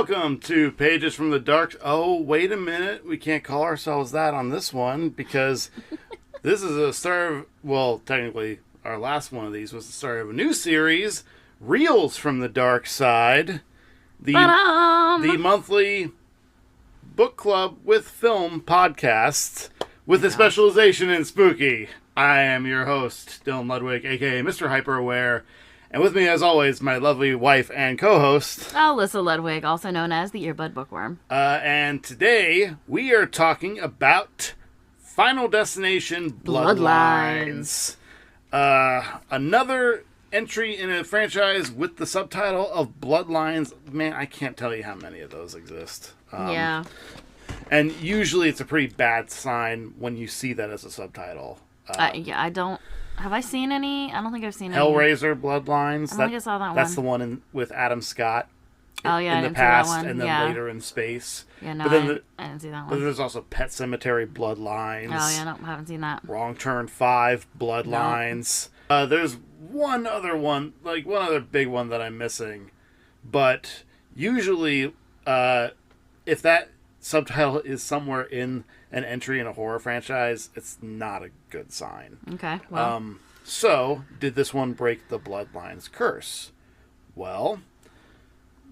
Welcome to Pages from the Dark. Oh, wait a minute. We can't call ourselves that on this one because this is a start of, well, technically our last one of these was the start of a new series, Reels from the Dark Side. The monthly book club with film podcast with a specialization in spooky. I am your host, Dylan Ludwig, aka Mr. Hyper-Aware. And with me, as always, my lovely wife and co-host, Alyssa Ludwig, also known as the Earbud Bookworm. And today, we are talking about Final Destination Bloodlines. Another entry in a franchise with the subtitle of Bloodlines. Man, I can't tell you how many of those exist. Yeah. And usually it's a pretty bad sign when you see that as a subtitle. I don't... Have I seen any? I don't think I've seen any. Hellraiser Bloodlines. I don't think I saw that one. That's the one with Adam Scott. Oh, yeah, in the past, and then later in space. Yeah, no, but then I didn't see that one. But there's also Pet Sematary Bloodlines. Oh, yeah, no, I haven't seen that. Wrong Turn 5 Bloodlines. No. There's one other big one that I'm missing. But usually, if that subtitle is somewhere in an entry in a horror franchise, it's not a good sign. Okay, well. So, did this one break the Bloodlines curse? Well,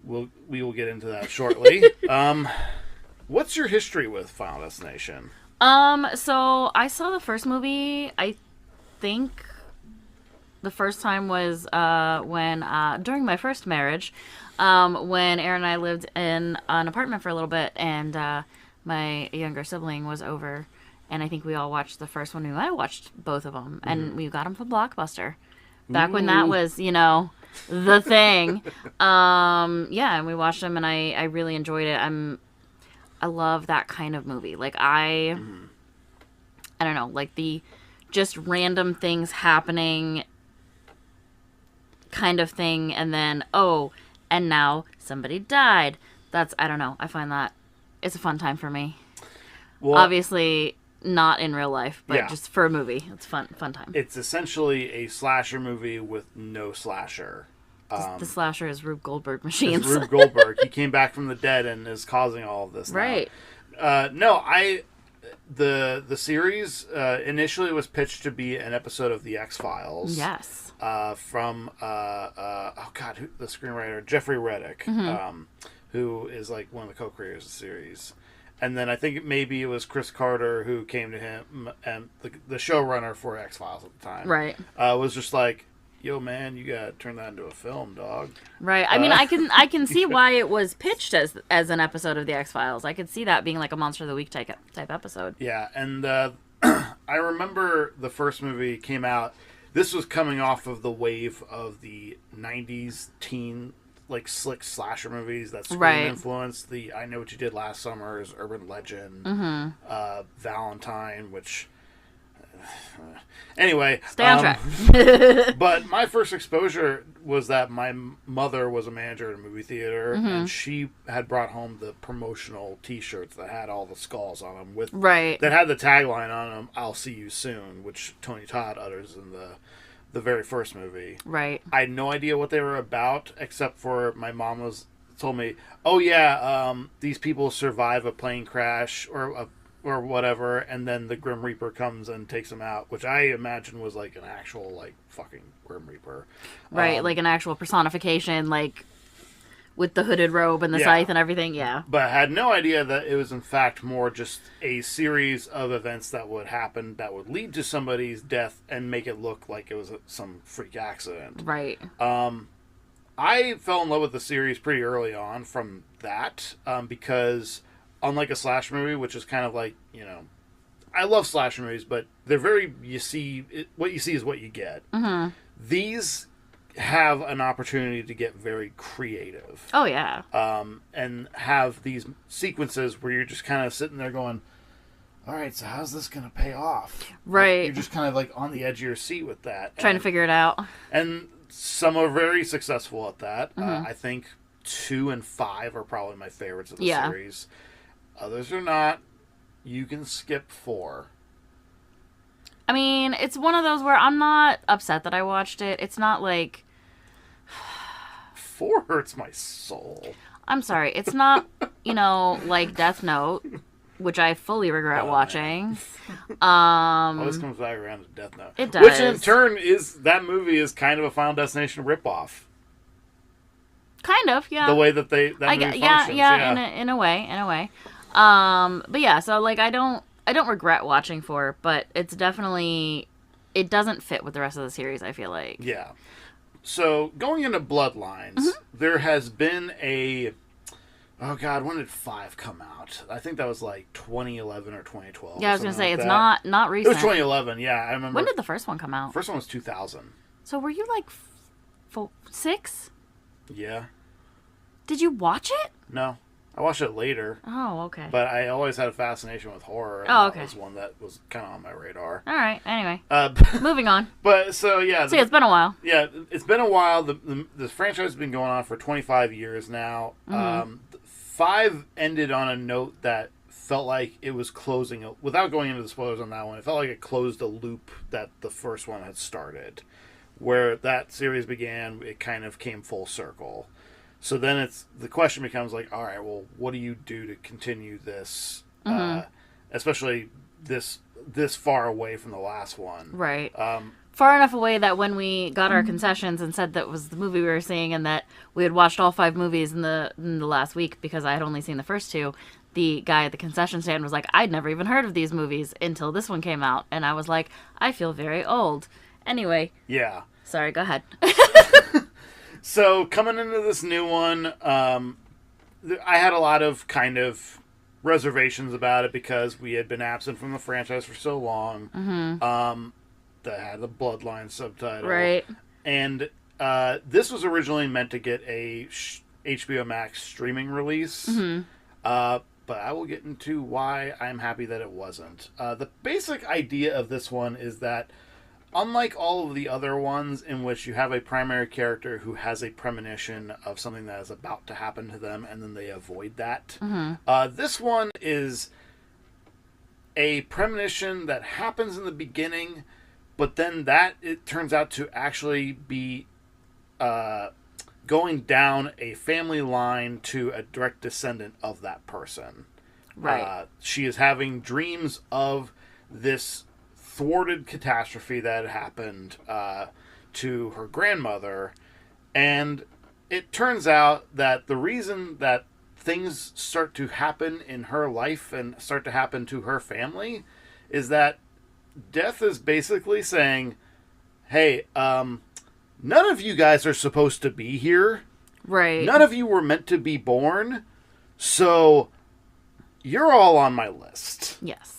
we will get into that shortly. What's your history with Final Destination? So I saw the first movie, I think the first time was when during my first marriage, when Aaron and I lived in an apartment for a little bit, and my younger sibling was over, and I think we all watched the first one. We might have watched both of them, and we got them from Blockbuster. Back when that was, the thing. Yeah, and we watched them, and I really enjoyed it. I love that kind of movie. Like, I don't know, like the just random things happening kind of thing, and then, and now somebody died. I don't know, I find that it's a fun time for me. Well, obviously not in real life, but just for a movie, it's fun time. It's essentially a slasher movie with no slasher. The slasher is Rube Goldberg machines. Rube Goldberg. He came back from the dead and is causing all of this now. Right. The series initially was pitched to be an episode of The X-Files. Yes. From the screenwriter Jeffrey Reddick, who is like one of the co-creators of the series. And then I think maybe it was Chris Carter who came to him, and the showrunner for X-Files at the time. Right. Was just like, yo, man, you gotta turn that into a film, dog. Right. I mean, I can see why it was pitched as an episode of the X-Files. I could see that being like a Monster of the Week type episode. Yeah, and I remember the first movie came out. This was coming off of the wave of the 90s teen, like, slick slasher movies that Scream influenced. The I Know What You Did Last Summer's Urban Legend, Valentine, which... Anyway. Stay on track. But my first exposure was that my mother was a manager at a movie theater, and she had brought home the promotional T-shirts that had all the skulls on them, that had the tagline on them, "I'll see you soon," which Tony Todd utters in the very first movie. Right. I had no idea what they were about, except for my mom told me, these people survive a plane crash or whatever, and then the Grim Reaper comes and takes them out, which I imagine was like an actual, like, fucking Grim Reaper. Right, like an actual personification, like, with the hooded robe and the scythe and everything, yeah. But I had no idea that it was, in fact, more just a series of events that would happen that would lead to somebody's death and make it look like it was some freak accident. Right. I fell in love with the series pretty early on from that, because... unlike a slasher movie, which is kind of like, I love slasher movies, but they're very, what you see is what you get. Mm-hmm. These have an opportunity to get very creative. Oh, yeah. And have these sequences where you're just kind of sitting there going, all right, so how's this going to pay off? Right. Like, you're just kind of like on the edge of your seat with that. Trying to figure it out. And some are very successful at that. I think 2 and 5 are probably my favorites of the series. Others are not. You can skip 4. I mean, it's one of those where I'm not upset that I watched it. It's not like... 4 hurts my soul. I'm sorry. It's not, like Death Note, which I fully regret watching. Always comes back around to Death Note. It does. Which in turn that movie is kind of a Final Destination ripoff. Kind of, yeah. The way that movie functions. Yeah, in a way. But yeah, so like I don't regret watching 4, but it's definitely, it doesn't fit with the rest of the series, I feel like. Yeah. So, going into Bloodlines, there has been oh god, when did 5 come out? I think that was like 2011 or 2012. Yeah, I was going to say, like it's that. not It recent. was 2011, yeah, I remember. When did the first one come out? First one was 2000. So were you like 6? Yeah. Did you watch it? No. I watched it later. Oh, okay. But I always had a fascination with horror. And okay. That was one that was kind of on my radar. All right. Anyway. Moving on. But, so, yeah. So, it's been a while. Yeah, it's been a while. The franchise has been going on for 25 years now. 5 ended on a note that felt like it was closing, without going into the spoilers on that one, it felt like it closed a loop that the first one had started. Where that series began, it kind of came full circle. So then the question becomes like, all right, well, what do you do to continue this, especially this far away from the last one? Right. Far enough away that when we got our concessions and said that was the movie we were seeing and that we had watched all 5 movies in the last week because I had only seen the first 2, the guy at the concession stand was like, I'd never even heard of these movies until this one came out. And I was like, I feel very old. Anyway. Yeah. Sorry, go ahead. So, coming into this new one, I had a lot of kind of reservations about it because we had been absent from the franchise for so long. That had the Bloodlines subtitle. Right. And this was originally meant to get a HBO Max streaming release. But I will get into why I'm happy that it wasn't. The basic idea of this one is that unlike all of the other ones in which you have a primary character who has a premonition of something that is about to happen to them and then they avoid that, this one is a premonition that happens in the beginning, but then it turns out to actually be going down a family line to a direct descendant of that person. Right. She is having dreams of this thwarted catastrophe that had happened to her grandmother, and it turns out that the reason that things start to happen in her life and start to happen to her family is that death is basically saying, hey, none of you guys are supposed to be here. Right. None of you were meant to be born, so you're all on my list. Yes.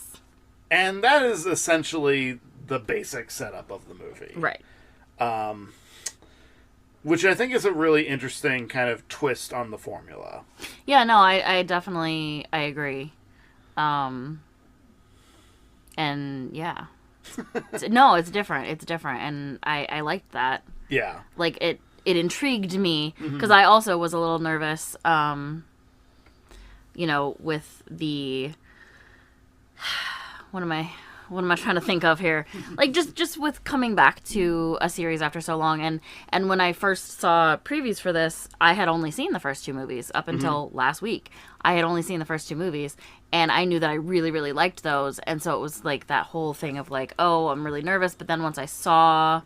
And that is essentially the basic setup of the movie. Right. Which I think is a really interesting kind of twist on the formula. Yeah, no, I definitely, I agree. And yeah. No, it's different. It's different. And I liked that. Yeah. Like, it intrigued me, because I also was a little nervous, with the... What am I trying to think of here? Like, just with coming back to a series after so long, and when I first saw previews for this, I had only seen the first 2 movies up until last week. I had only seen the first 2 movies, and I knew that I really, really liked those, and so it was like that whole thing of like, oh, I'm really nervous, but then once I saw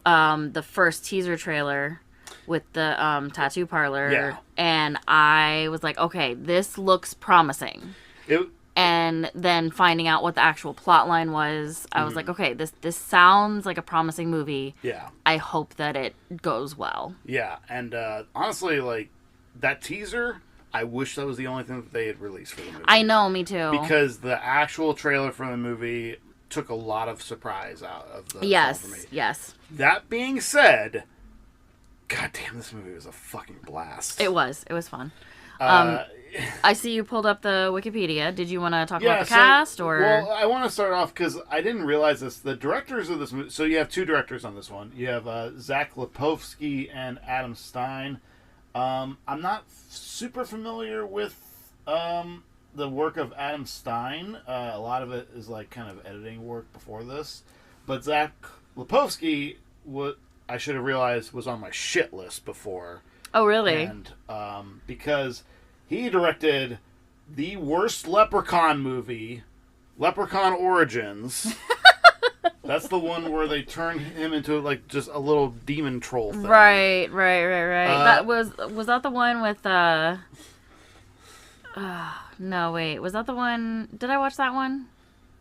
the first teaser trailer with the tattoo parlor, and I was like, okay, this looks promising. And then finding out what the actual plot line was, I was like, okay, this sounds like a promising movie. Yeah. I hope that it goes well. Yeah, and honestly, like, that teaser, I wish that was the only thing that they had released for the movie. I know, me too. Because the actual trailer for the movie took a lot of surprise out of the film for me. Yes. That being said, goddamn, this movie was a fucking blast. It was fun. I see you pulled up the Wikipedia. Did you want to talk about the cast? Well, I want to start off because I didn't realize this. The directors of this movie... So you have 2 directors on this one. You have Zach Lipovsky and Adam Stein. I'm not super familiar with the work of Adam Stein. A lot of it is like kind of editing work before this. But Zach Lipovsky, what I should have realized, was on my shit list before. Oh, really? And because he directed the worst Leprechaun movie, Leprechaun Origins. That's the one where they turn him into like just a little demon troll thing. Right. That was that the one with no, wait. Was that the one? Did I watch that one?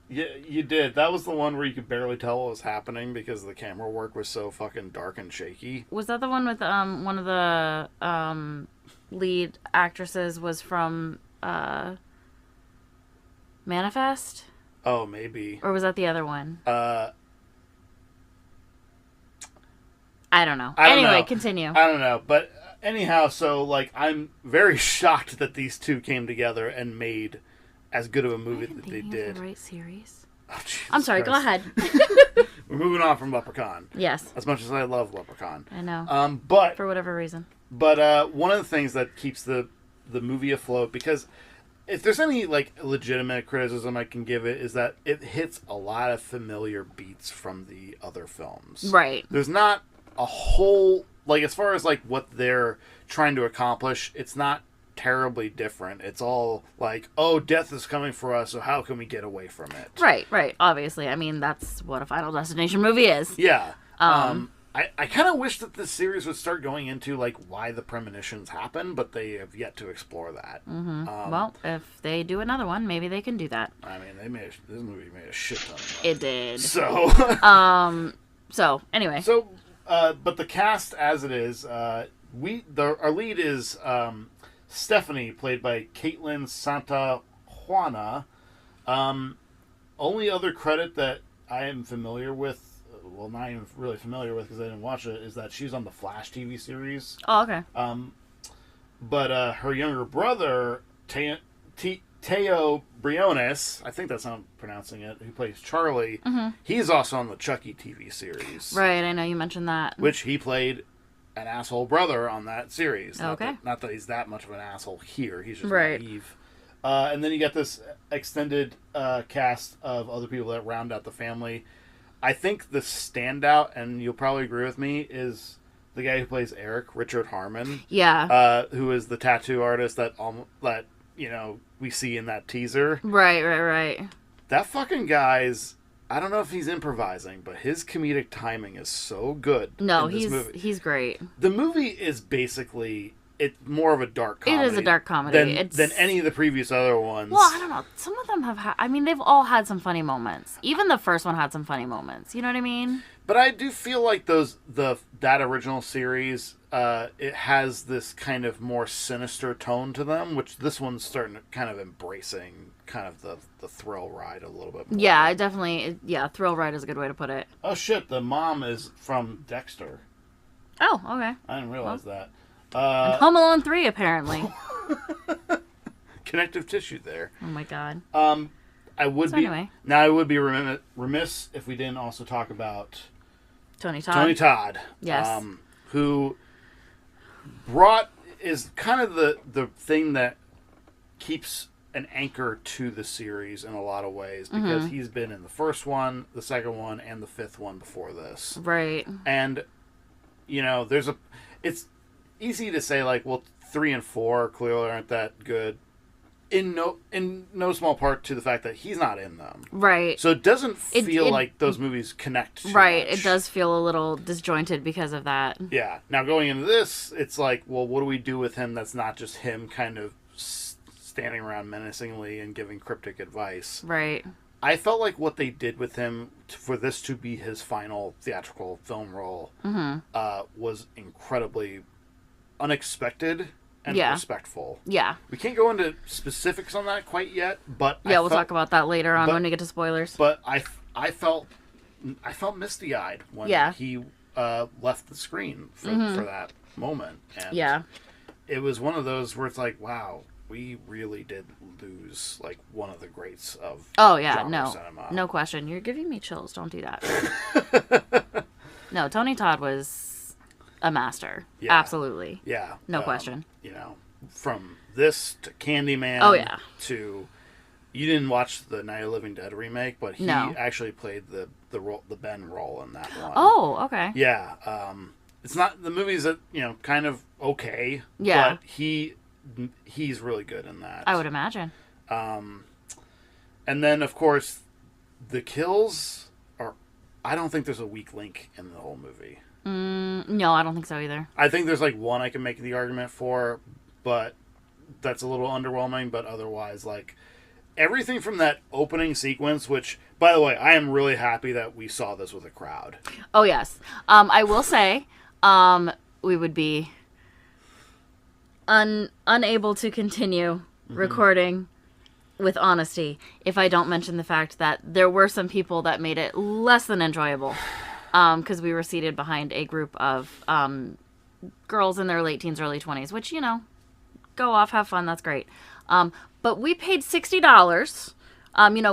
Yeah, you did. That was the one where you could barely tell what was happening because the camera work was so fucking dark and shaky. Was that the one with one of the lead actresses was from Manifest? Oh, maybe. Or was that the other one? I don't know. Anyway, continue. I don't know. But anyhow, so like I'm very shocked that these two came together and made as good of a movie that they did. The right series. Oh, I'm sorry. Christ. Go ahead. We're moving on from Leprechaun. Yes. As much as I love Leprechaun. I know. But for whatever reason. But one of the things that keeps the movie afloat, because if there's any like legitimate criticism I can give it, is that it hits a lot of familiar beats from the other films. Right. There's not a whole, like, as far as like what they're trying to accomplish, it's not terribly different. It's all like, oh, death is coming for us, so how can we get away from it? Right. Obviously, I mean that's what a Final Destination movie is. Yeah. I kind of wish that this series would start going into like why the premonitions happen, but they have yet to explore that. Mm-hmm. Well, if they do another one, maybe they can do that. I mean, this movie made a shit ton of money. It did. So, So anyway. So, but the cast as it is, our lead is Stephanie, played by Caitlin Santa Juana. Only other credit that I am familiar with. Well, not even really familiar with because I didn't watch it, is that she's on the Flash TV series. Oh, okay. But her younger brother, Teo Briones, I think that's how I'm pronouncing it, who plays Charlie, he's also on the Chucky TV series. Right, I know you mentioned that. Which he played an asshole brother on that series. Okay. Not that he's that much of an asshole here, he's just right. naive. And then you get this extended cast of other people that round out the family. I think the standout, and you'll probably agree with me, is the guy who plays Eric, Richard Harmon. Yeah. Who is the tattoo artist that we see in that teaser. Right. That fucking guy's, I don't know if he's improvising, but his comedic timing is so good. No, he's great. The movie is basically, it's more of a dark comedy. It is a dark comedy. Than any of the previous other ones. Well, I don't know. Some of them have had, I mean, they've all had some funny moments. Even the first one had some funny moments. You know what I mean? But I do feel like that original series, it has this kind of more sinister tone to them, which this one's starting to kind of embracing kind of the thrill ride a little bit more. Yeah, I definitely, thrill ride is a good way to put it. Oh shit, the mom is from Dexter. Oh, okay. I didn't realize that. And Home Alone 3, apparently. Connective tissue there. Oh my god. I would be remiss if we didn't also talk about Tony Todd. Yes. Who is kind of the thing that keeps an anchor to the series in a lot of ways, because he's been in the first one, the second one, and the fifth one before this. Right. And it's easy to say like, well, 3 and 4 clearly aren't that good. In no small part to the fact that he's not in them. Right. So it doesn't feel like those movies connect too much. It does feel a little disjointed because of that. Yeah. Now going into this, it's like, well, what do we do with him that's not just him kind of standing around menacingly and giving cryptic advice? Right. I felt like what they did with him for this to be his final theatrical film role was incredibly unexpected and respectful. Yeah. We can't go into specifics on that quite yet, but we'll talk about that later on when we get to spoilers. But I felt misty-eyed when he left the screen for that moment. And it was one of those where it's like, wow, we really did lose like one of the greats of cinema. No question. You're giving me chills. Don't do that. No, Tony Todd was a master. Yeah. Absolutely. Yeah. No question. From this to Candyman. Oh, yeah. To, you didn't watch the Night of the Living Dead remake, but he actually played the Ben role in that one. Oh, okay. Yeah. it's not the movie's kind of okay. Yeah. But he's really good in that. I would imagine. And then of course the kills are. I don't think there's a weak link in the whole movie. No, I don't think so either. I think there's like one I can make the argument for, but that's a little underwhelming. But otherwise, like everything from that opening sequence, which, by the way, I am really happy that we saw this with a crowd. Oh, yes. I will say we would be unable to continue recording with honesty if I don't mention the fact that there were some people that made it less than enjoyable. Because we were seated behind a group of girls in their late teens, early 20s, which, go off, have fun, that's great. But we paid $60,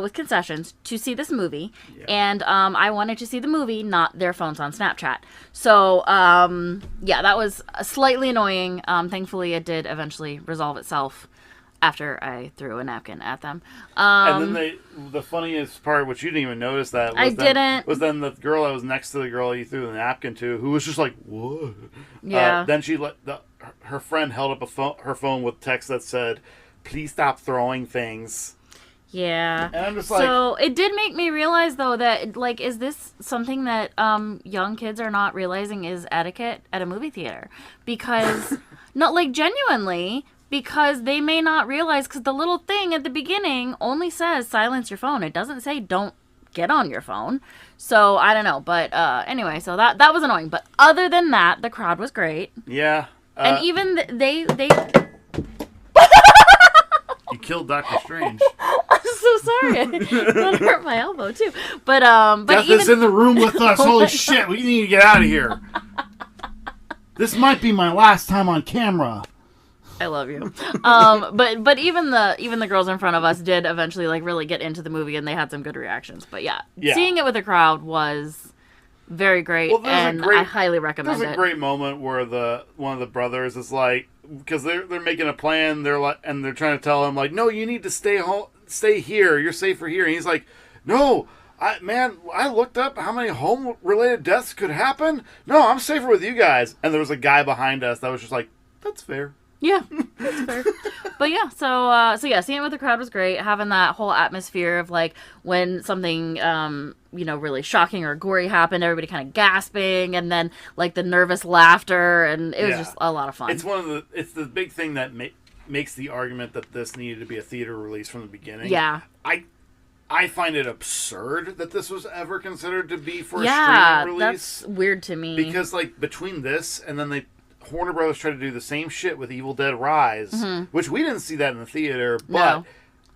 with concessions, to see this movie. Yeah. And I wanted to see the movie, not their phones on Snapchat. So, that was slightly annoying. Thankfully, it did eventually resolve itself after I threw a napkin at them. And then the funniest part, which you didn't even notice that, was then the girl that was next to the girl you threw the napkin to, who was just like, what? Yeah. Then she her friend held up her phone with text that said, please stop throwing things. Yeah. And I'm just like... So, it did make me realize, though, that, like, is this something that young kids are not realizing is etiquette at a movie theater? Because, not, like, genuinely... Because they may not realize, because the little thing at the beginning only says silence your phone. It doesn't say don't get on your phone. So, I don't know. But anyway, so that was annoying. But other than that, the crowd was great. Yeah. And even they... You killed Dr. Strange. I'm so sorry. That hurt my elbow, too. But Death is in the room with us. Holy shit, we need to get out of here. This might be my last time on camera. I love you. But even the girls in front of us did eventually like really get into the movie, and they had some good reactions. But yeah. Seeing it with a crowd was very great, and I highly recommend it. There's a great moment where one of the brothers is like, because they're making a plan, and they're trying to tell him like, no, you need to stay here, you're safer here, and he's like, no. I looked up how many home-related deaths could happen. No, I'm safer with you guys. And there was a guy behind us that was just like, that's fair. Yeah, that's fair. But yeah, so seeing it with the crowd was great. Having that whole atmosphere of like when something really shocking or gory happened, everybody kind of gasping, and then like the nervous laughter, and it was just a lot of fun. It's the big thing that makes the argument that this needed to be a theater release from the beginning. Yeah, I find it absurd that this was ever considered to be for a streaming release. That's weird to me. Because like between this and then Warner Brothers tried to do the same shit with Evil Dead Rise, which we didn't see that in the theater, but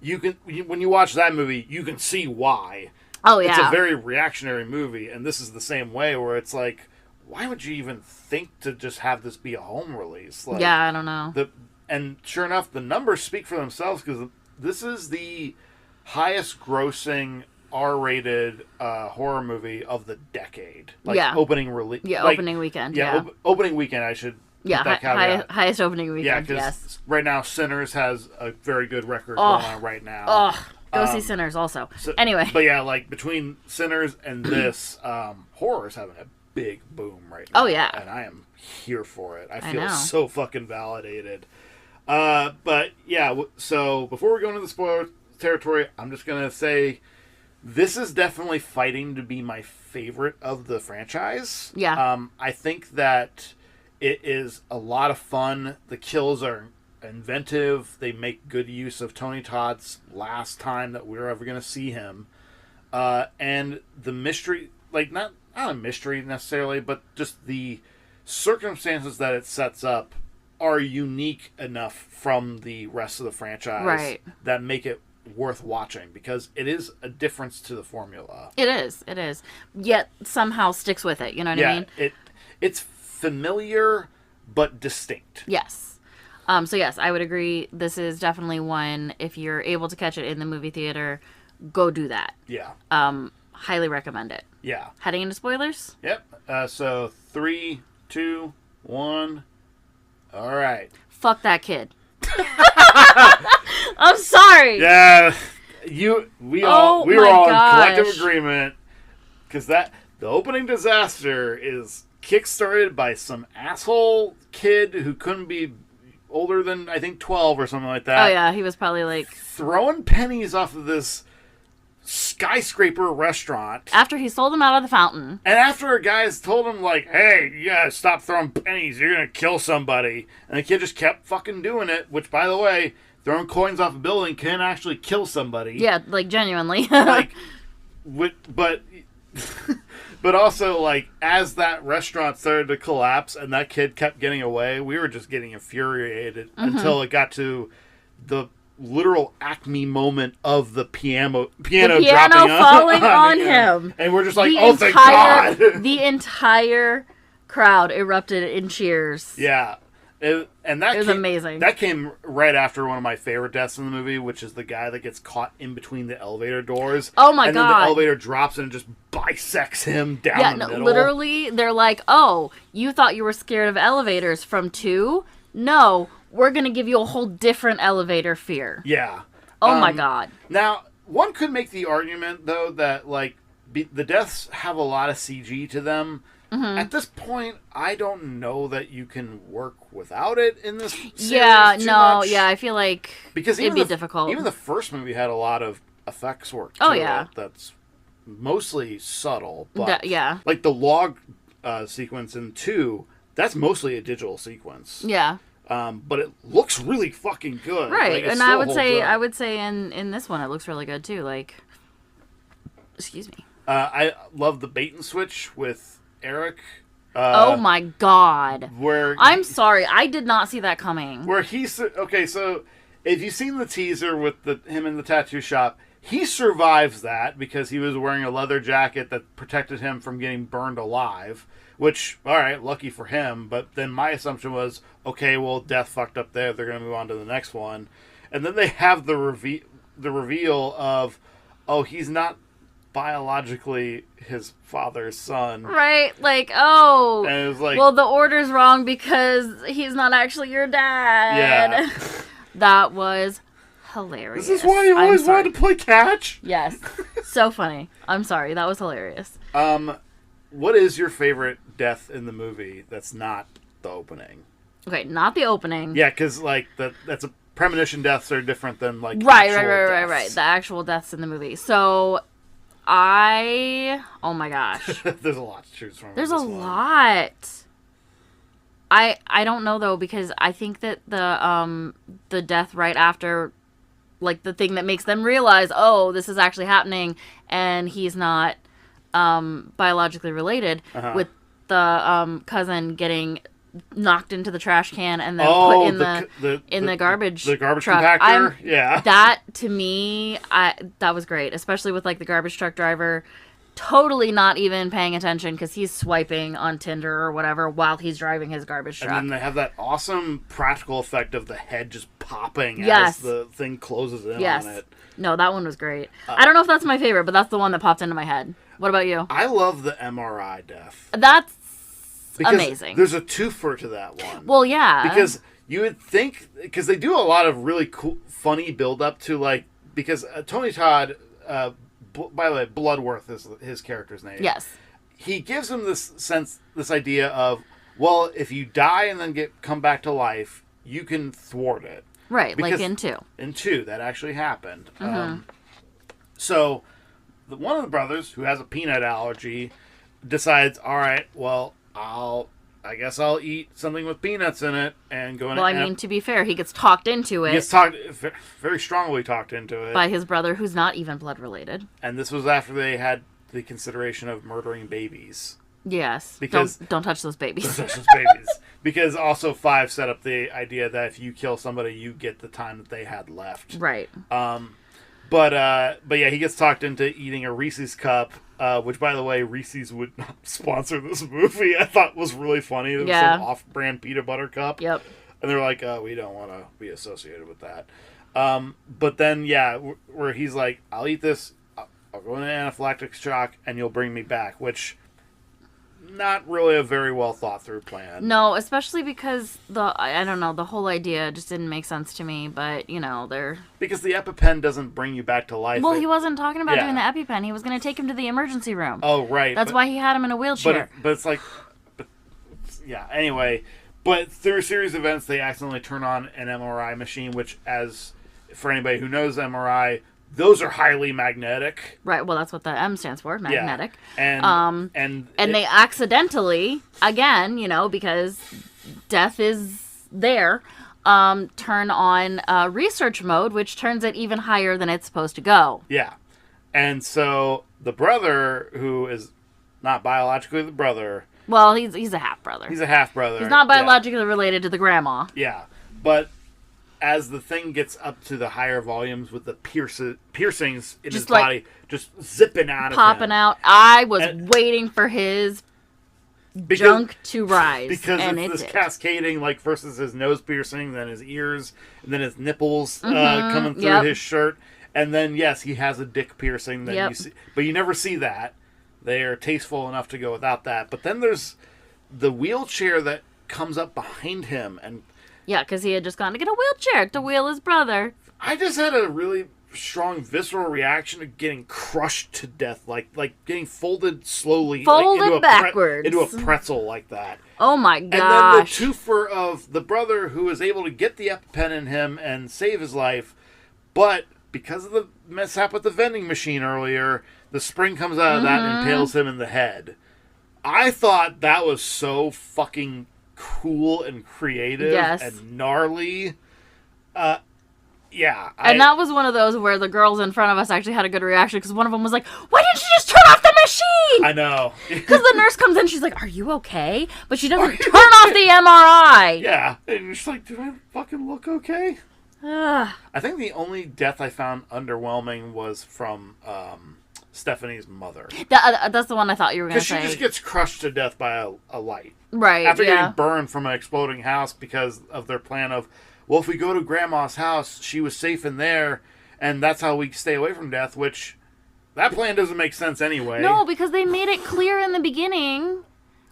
when you watch that movie, you can see why. Oh, yeah. It's a very reactionary movie, and this is the same way, where it's like, why would you even think to just have this be a home release? Like, yeah, I don't know. And sure enough, the numbers speak for themselves, because this is the highest grossing R-rated horror movie of the decade. Opening release. Yeah, opening weekend. Yeah, opening weekend, I should... highest opening weekend, because right now Sinners has a very good record going on right now. Go see Sinners also. Anyway. But yeah, like between Sinners and this, horror is having a big boom right now. Oh, yeah. And I am here for it. I feel so fucking validated. But yeah, so before we go into the spoiler territory, I'm just going to say this is definitely fighting to be my favorite of the franchise. Yeah. I think that... It is a lot of fun. The kills are inventive. They make good use of Tony Todd's last time that we're ever going to see him. And the mystery, like not a mystery necessarily, but just the circumstances that it sets up are unique enough from the rest of the franchise that make it worth watching, because it is a difference to the formula. It is. Yet somehow sticks with it. You know what I mean? It's familiar but distinct. Yes. So yes, I would agree. This is definitely one, if you're able to catch it in the movie theater, go do that. Yeah. Highly recommend it. Yeah. Heading into spoilers? Yep. So 3, 2, 1. All right. Fuck that kid. I'm sorry. Yeah. We were all in collective agreement, because the opening disaster is kickstarted by some asshole kid who couldn't be older than, I think, 12 or something like that. Oh, yeah. He was probably like... throwing pennies off of this skyscraper restaurant. After he sold them out of the fountain. And after a guy's told him, like, hey, you gotta stop throwing pennies. You're gonna kill somebody. And the kid just kept fucking doing it, which, by the way, throwing coins off a building can actually kill somebody. Yeah, like, genuinely. Like, but also, like, as that restaurant started to collapse and that kid kept getting away, we were just getting infuriated until it got to the literal acme moment of the piano dropping falling on him. And we're just like, oh, thank God. The entire crowd erupted in cheers. Yeah. It was amazing. That came right after one of my favorite deaths in the movie, which is the guy that gets caught in between the elevator doors. Oh my God. And then the elevator drops and it just bisects him down the middle. Literally, they're like, oh, you thought you were scared of elevators from 2? No, we're going to give you a whole different elevator fear. Yeah. Oh my God. Now, one could make the argument, though, that, like, the deaths have a lot of CG to them. Mm-hmm. At this point, I don't know that you can work without it in this series too much. Yeah, I feel like it'd be difficult. Even the first movie had a lot of effects work to it that's mostly subtle. But like the log sequence in 2, that's mostly a digital sequence. Yeah. But it looks really fucking good. Right, like, and I would say in this one it looks really good too. Like, excuse me. I love the bait and switch with Eric. Oh my God. I'm sorry, I did not see that coming. Where okay, so if you've seen the teaser with him in the tattoo shop, he survives that because he was wearing a leather jacket that protected him from getting burned alive. Which, all right, lucky for him. But then my assumption was, okay, well, death fucked up there. They're going to move on to the next one. And then they have the reveal of, oh, he's not biologically his father's son. Right, like, oh, and it was like, well, the order's wrong because he's not actually your dad. Yeah. That was hilarious. This is why you always wanted to play catch? Yes. So funny. I'm sorry. That was hilarious. What is your favorite death in the movie that's not the opening? Okay, not the opening. Yeah, because, like, that's a premonition deaths are different than, like, right. The actual deaths in the movie. So, oh my gosh. There's a lot to choose from. There's a lot. I don't know, though, because I think that the death right after, like, the thing that makes them realize, oh, this is actually happening, and he's not biologically related, with the cousin getting knocked into the trash can and then put in the garbage truck. Compactor. Yeah, that to me, that was great, especially with like the garbage truck driver totally not even paying attention because he's swiping on Tinder or whatever while he's driving his garbage truck. And then they have that awesome practical effect of the head just popping as the thing closes in on it. No, that one was great. I don't know if that's my favorite, but that's the one that popped into my head. What about you? I love the MRI death. That's because amazing. There's a twofer to that one. Well, yeah. Because you would think, because they do a lot of really cool, funny build up to, like, because Tony Todd, by the way, Bloodworth is his character's name. Yes. He gives him this idea of, well, if you die and then come back to life, you can thwart it. Right, because like in 2. In 2, that actually happened. Mm-hmm. So, one of the brothers, who has a peanut allergy, decides, all right, well, I guess I'll eat something with peanuts in it and go in. Well, I mean, to be fair, he gets talked into it. He gets very strongly talked into it. By his brother, who's not even blood related. And this was after they had the consideration of murdering babies. Yes. Because don't touch those babies. Don't touch those babies. Because also 5 set up the idea that if you kill somebody, you get the time that they had left. Right. But yeah, he gets talked into eating a Reese's cup, which, by the way, Reese's would not sponsor this movie. I thought was really funny. It was some off-brand peanut butter cup. Yep. And they're like, we don't want to be associated with that. But then, yeah, where he's like, I'll eat this, I'll go into anaphylactic shock, and you'll bring me back, which... not really a very well thought through plan. No, especially because I don't know, the whole idea just didn't make sense to me, but they're... Because the EpiPen doesn't bring you back to life. Well, he wasn't talking about doing the EpiPen. He was going to take him to the emergency room. Oh, right. That's why he had him in a wheelchair. But it's like, but yeah. Anyway, but through a series of events, they accidentally turn on an MRI machine, which, as for anybody who knows MRI, those are highly magnetic. Right. Well, that's what the M stands for, magnetic. Yeah. And they accidentally, again, because death is there, turn on research mode, which turns it even higher than it's supposed to go. Yeah. And so the brother, who is not biologically the brother... Well, he's a half-brother. He's a half-brother. He's not biologically related to the grandma. Yeah. But as the thing gets up to the higher volumes with the piercings in his body, just zipping out of him. Popping out. I was waiting for his junk to rise. Because and it's this cascading, first is his nose piercing, then his ears, and then his nipples coming through his shirt. And then, yes, he has a dick piercing that you see. But you never see that. They are tasteful enough to go without that. But then there's the wheelchair that comes up behind him. And yeah, because he had just gone to get a wheelchair to wheel his brother. I just had a really strong visceral reaction to getting crushed to death. Like getting folded slowly. Folded backwards. Into a pretzel like that. Oh my gosh. And then the twofer of the brother who is able to get the EpiPen in him and save his life. But because of the mishap with the vending machine earlier, the spring comes out of that and impales him in the head. I thought that was so fucking cool and creative and gnarly. Yeah. And that was one of those where the girls in front of us actually had a good reaction because one of them was like, why didn't you just turn off the machine? I know. Because the nurse comes in, she's like, are you okay? But she doesn't turn off the MRI. Yeah. And you're just like, do I fucking look okay? I think the only death I found underwhelming was from Stephanie's mother. That's the one I thought you were going to say. Because she just gets crushed to death by a light. Right, After getting burned from an exploding house because of their plan of, well, if we go to Grandma's house, she was safe in there, and that's how we stay away from death, which that plan doesn't make sense anyway. No, because they made it clear in the beginning,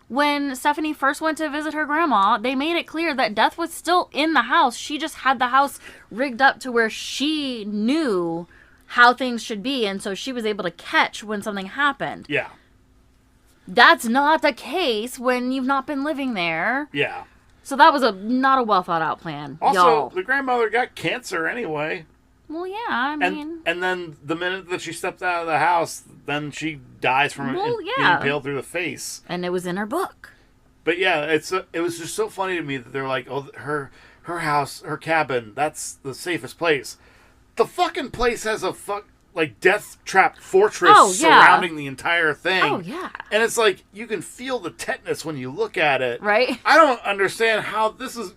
when Stephanie first went to visit her grandma, they made it clear that death was still in the house. She just had the house rigged up to where she knew how things should be, and so she was able to catch when something happened. Yeah. That's not the case when you've not been living there. Yeah. So that was not a well thought out plan. Also, the grandmother got cancer anyway. Well, yeah, I mean... And then the minute that she stepped out of the house, then she dies from being impaled through the face. And it was in her book. But yeah, it was just so funny to me that they're like, oh, her house, her cabin, that's the safest place. The fucking place has a death trap fortress surrounding the entire thing. Oh, yeah. And it's like, you can feel the tetanus when you look at it. Right. I don't understand how this is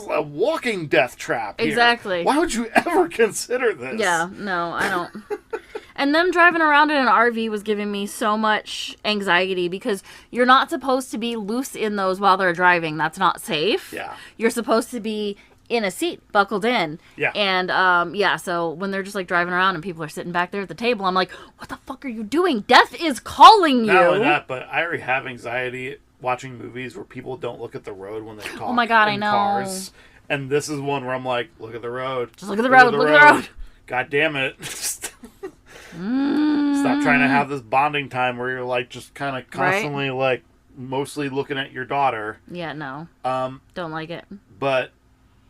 a walking death trap here. Exactly. Why would you ever consider this? Yeah, no, I don't. And them driving around in an RV was giving me so much anxiety because you're not supposed to be loose in those while they're driving. That's not safe. Yeah. You're supposed to be in a seat, buckled in. Yeah. And, so when they're just, driving around and people are sitting back there at the table, I'm like, what the fuck are you doing? Death is calling you. Not only that, but I already have anxiety watching movies where people don't look at the road when they talk. Oh my God, I know. Cars. And this is one where I'm like, look at the road. Just look at the road. Look at the road. God damn it. Stop trying to have this bonding time where you're just kind of constantly mostly looking at your daughter. Yeah, no. Don't like it. But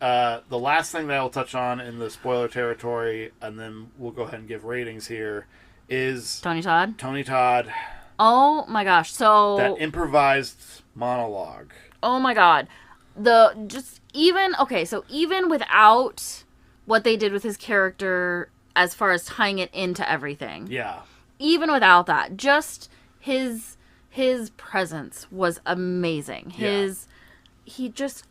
the last thing that I'll touch on in the spoiler territory, and then we'll go ahead and give ratings here, is Tony Todd. Oh my gosh. So that improvised monologue. Oh my God. Even without what they did with his character as far as tying it into everything. Yeah. Even without that, just his presence was amazing. He just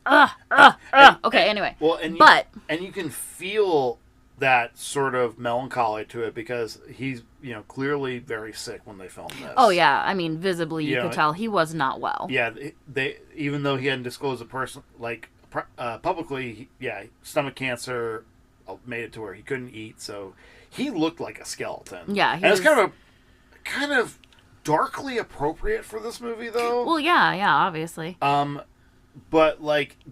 okay, anyway. Well, and you can feel that sort of melancholy to it because he's, clearly very sick when they filmed this. Oh yeah, I mean, visibly you could tell he was not well. Yeah, they even though he hadn't disclosed a person publicly, stomach cancer made it to where he couldn't eat, so he looked like a skeleton. Yeah, and it's kind of darkly appropriate for this movie though. Well, yeah, obviously. But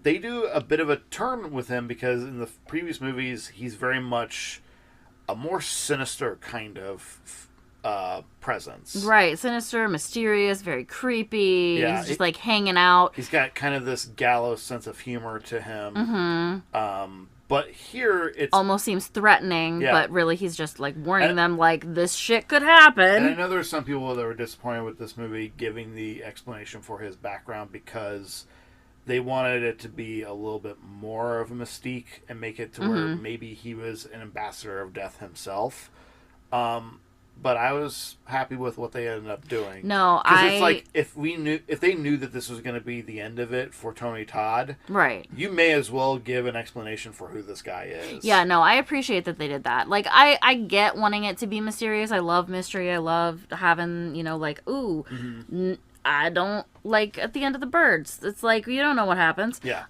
they do a bit of a turn with him because in the previous movies he's very much a more sinister kind of presence. Right. Sinister, mysterious, very creepy. Yeah, He's just like hanging out. He's got kind of this gallows sense of humor to him. But here it's almost seems threatening, Yeah. but really he's just like warning them like this shit could happen. And I know there's some people that were disappointed with this movie giving the explanation for his background because they wanted it to be a little bit more of a mystique and make it to where maybe he was an ambassador of death himself. But I was happy with what they ended up doing. No, because it's like if they knew that this was going to be the end of it for Tony Todd, right? You may as well give an explanation for who this guy is. Yeah, no, I appreciate that they did that. Like, I get wanting it to be mysterious. I love mystery. I love having, like, ooh, I don't like at the end of the birds. It's like you don't know what happens. Yeah.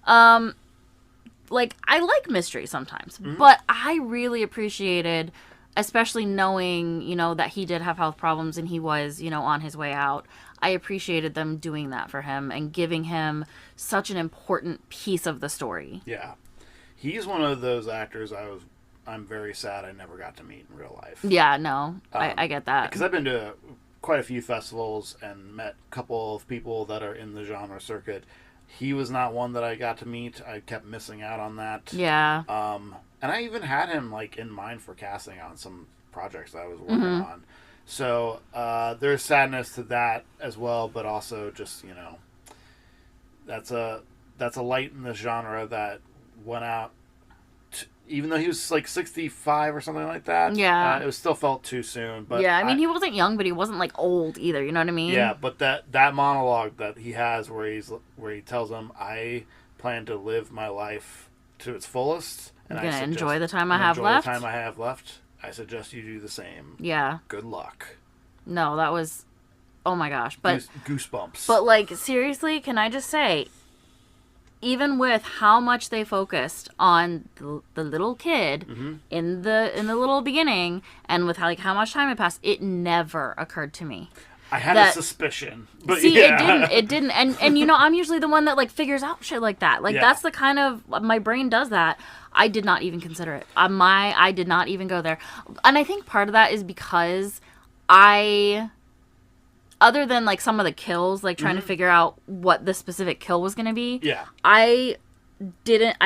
Like I like mystery sometimes, but I really appreciated. Especially knowing, that he did have health problems and he was, on his way out. I appreciated them doing that for him and giving him such an important piece of the story. Yeah. He's one of those actors I'm very sad I never got to meet in real life. Yeah, no. I get that. Because I've been to quite a few festivals and met a couple of people that are in the genre circuit. He was not one that I got to meet. I kept missing out on that. Yeah. And I even had him in mind for casting on some projects that I was working on. So there's sadness to that as well, but also just that's a light in the genre that went out. Even though he was 65 or something like that, yeah, it was still felt too soon. But yeah, I mean he wasn't young, but he wasn't old either. You know what I mean? Yeah, but that monologue that he has where he tells him, "I plan to live my life to its fullest." And I'm gonna enjoy the time I have left. I suggest you do the same. Yeah. Good luck. No, that was, oh my gosh, but goosebumps. But seriously, can I just say, even with how much they focused on the little kid in the little beginning, and with how much time had passed, it never occurred to me. I had a suspicion, but see, yeah. it didn't, and I'm usually the one that figures out shit like that. That's the kind of my brain does that. I did not even consider it. I did not even go there, and I think part of that is because other than some of the kills, trying to figure out what the specific kill was going to be. Yeah, I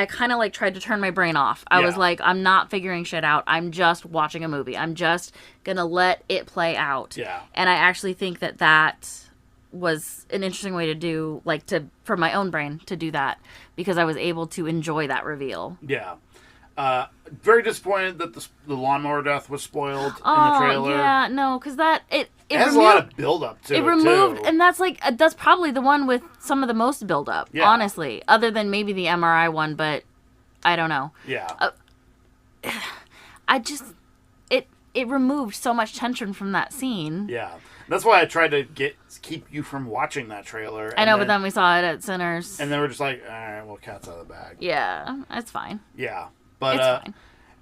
kind of tried to turn my brain off. I was like, I'm not figuring shit out. I'm just watching a movie. I'm just gonna let it play out. Yeah. And I actually think that was an interesting way to do, for my own brain to do that, because I was able to enjoy that reveal. Yeah. Very disappointed that the lawnmower death was spoiled in the trailer. Yeah, no, because it has a lot of build up to it. It removed, too. and that's probably the one with some of the most build up. Yeah. Honestly, other than maybe the MRI one, but I don't know. Yeah. It removed so much tension from that scene. Yeah, that's why I tried to keep you from watching that trailer. I know, but then we saw it at Sinners, and then we're just like, all right, well, cat's out of the bag. Yeah, it's fine. Yeah, but it's fine.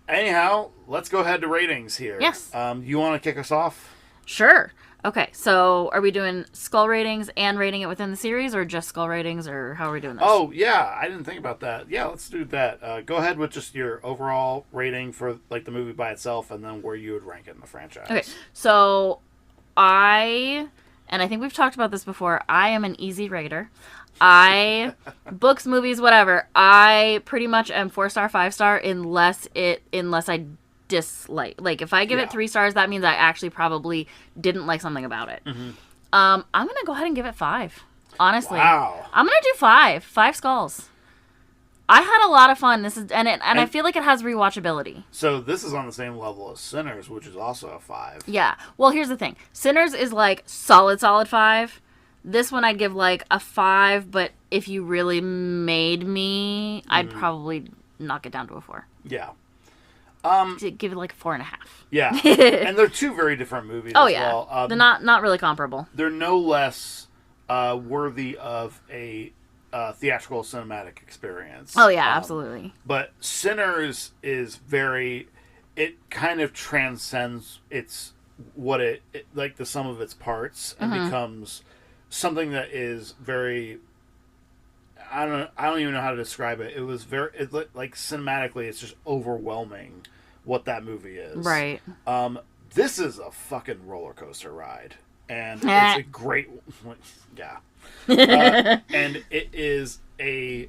Anyhow, let's go ahead to ratings here. Yes. You want to kick us off? Sure. Okay, so are we doing skull ratings and rating it within the series, or just skull ratings, or how are we doing this? Oh, yeah, I didn't think about that. Yeah, let's do that. Go ahead with just your overall rating for the movie by itself, and then where you would rank it in the franchise. Okay, so and I think we've talked about this before, I am an easy rater. Books, movies, whatever, I pretty much am 4-star, 5-star unless I dislike. If I give it 3 stars, that means I actually probably didn't like something about it. I'm gonna go ahead and give it 5. Honestly, wow. I'm gonna do 5 skulls. I had a lot of fun. And I feel like it has rewatchability. So this is on the same level as Sinners, which is also a 5. Yeah. Well, here's the thing. Sinners is solid 5. This one I'd give a 5, but if you really made me, I'd probably knock it down to a 4. Yeah. Give it 4.5. Yeah. And they're two very different movies as well. They're not really comparable. They're no less worthy of a theatrical cinematic experience. Oh, yeah, absolutely. But Sinners is it kind of transcends the sum of its parts and becomes something that is very... I don't even know how to describe it. It was cinematically, it's just overwhelming what that movie is. Right. this is a fucking roller coaster ride. And it's a great... Yeah. And it is a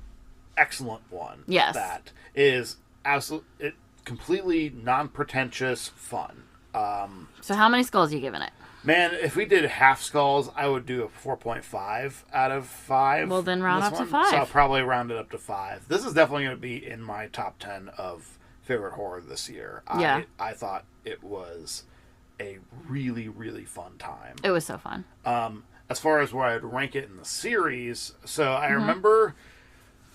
excellent one. Yes. That is absolutely... completely non-pretentious fun. So how many skulls are you giving it? Man, if we did half skulls, I would do a 4.5 out of 5. Well, then round up to 5. So I'll probably round it up to 5. This is definitely going to be in my top 10 of favorite horror this year. Yeah. I thought it was a really, really fun time. It was so fun. As far as where I'd rank it in the series, so I remember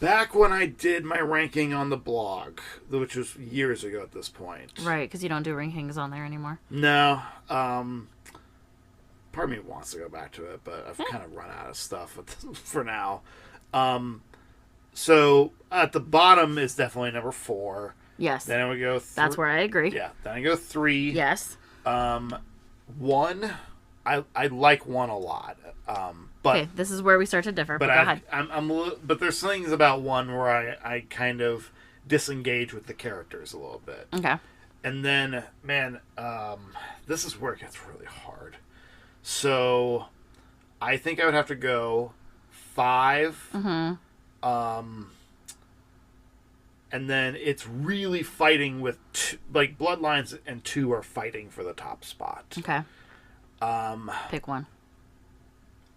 back when I did my ranking on the blog, which was years ago at this point. Right, because you don't do rankings on there anymore. No. Part of me wants to go back to it, but I've kind of run out of stuff for now. So at the bottom is definitely number 4. Yes. Then I would go... That's where I agree. Yeah. Then I go 3. Yes. 1, I like 1 a lot. But okay, this is where we start to differ. But go ahead. But there's things about 1 where I kind of disengage with the characters a little bit. Okay. And then, man, this is where it gets really hard. So, I think I would have to go 5. And then it's really fighting with like Bloodlines and 2 are fighting for the top spot. Okay. Pick 1.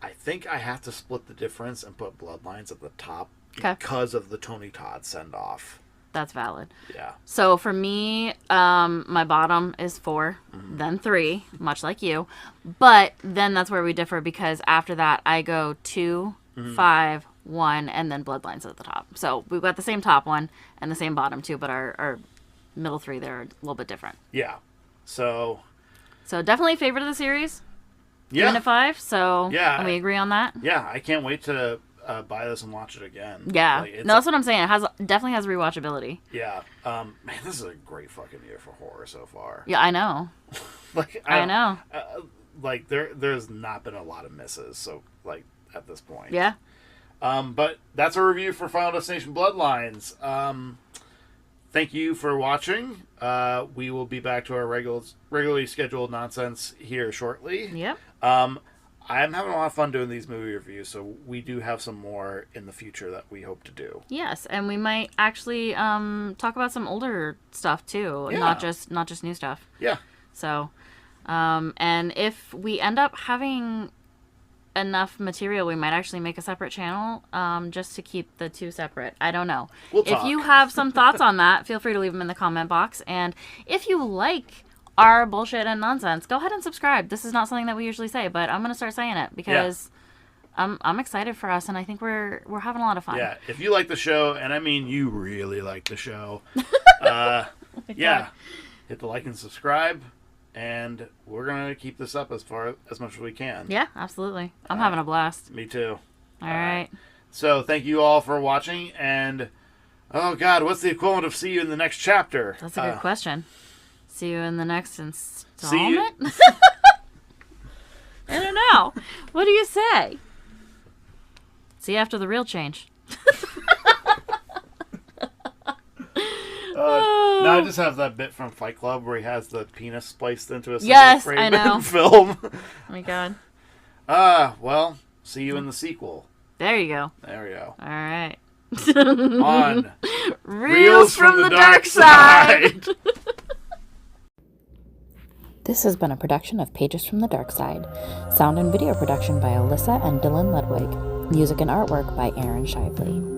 I think I have to split the difference and put Bloodlines at the top because of the Tony Todd send off. That's valid. Yeah. So for me, my bottom is 4, then 3, much like you. But then that's where we differ because after that I go 2, 5, 1, and then Bloodlines at the top. So we've got the same top one and the same bottom 2, but our middle 3 there are a little bit different. Yeah. So definitely favorite of the series. Yeah. Even at 5. So yeah, can we agree on that? Yeah, I can't wait to buy this and watch it again. Yeah. No, that's what I'm saying. It definitely has rewatchability. Yeah. Man, this is a great fucking year for horror so far. Yeah, I know. I know. There's not been a lot of misses. So at this point. Yeah. But that's a review for Final Destination Bloodlines. Thank you for watching. We will be back to our regularly scheduled nonsense here shortly. Yep. I'm having a lot of fun doing these movie reviews, so we do have some more in the future that we hope to do. Yes, and we might actually talk about some older stuff too, not just new stuff. Yeah. So, and if we end up having enough material, we might actually make a separate channel just to keep the 2 separate. I don't know. We'll talk. If you have some thoughts on that, feel free to leave them in the comment box. And if you like our bullshit and nonsense, go ahead and subscribe. This is not something that we usually say, but I'm going to start saying it because I'm excited for us, and I think we're having a lot of fun. Yeah, if you like the show, and I mean you really like the show, hit the like and subscribe, and we're going to keep this up as much as we can. Yeah, absolutely. I'm having a blast. Me too. All right. So thank you all for watching, and oh God, what's the equivalent of see you in the next chapter? That's a good question. See you in the next See you. installment? I don't know. What do you say? See you after the real change. Now I just have that bit from Fight Club where he has the penis spliced into a Yes, frame I know. film. Oh my God. Well, see you in the sequel. There you go. There we go. All right. On Reels from the Dark Side. This has been a production of Pages from the Dark Side. Sound and video production by Alyssa and Dylan Ludwig. Music and artwork by Aaron Shively.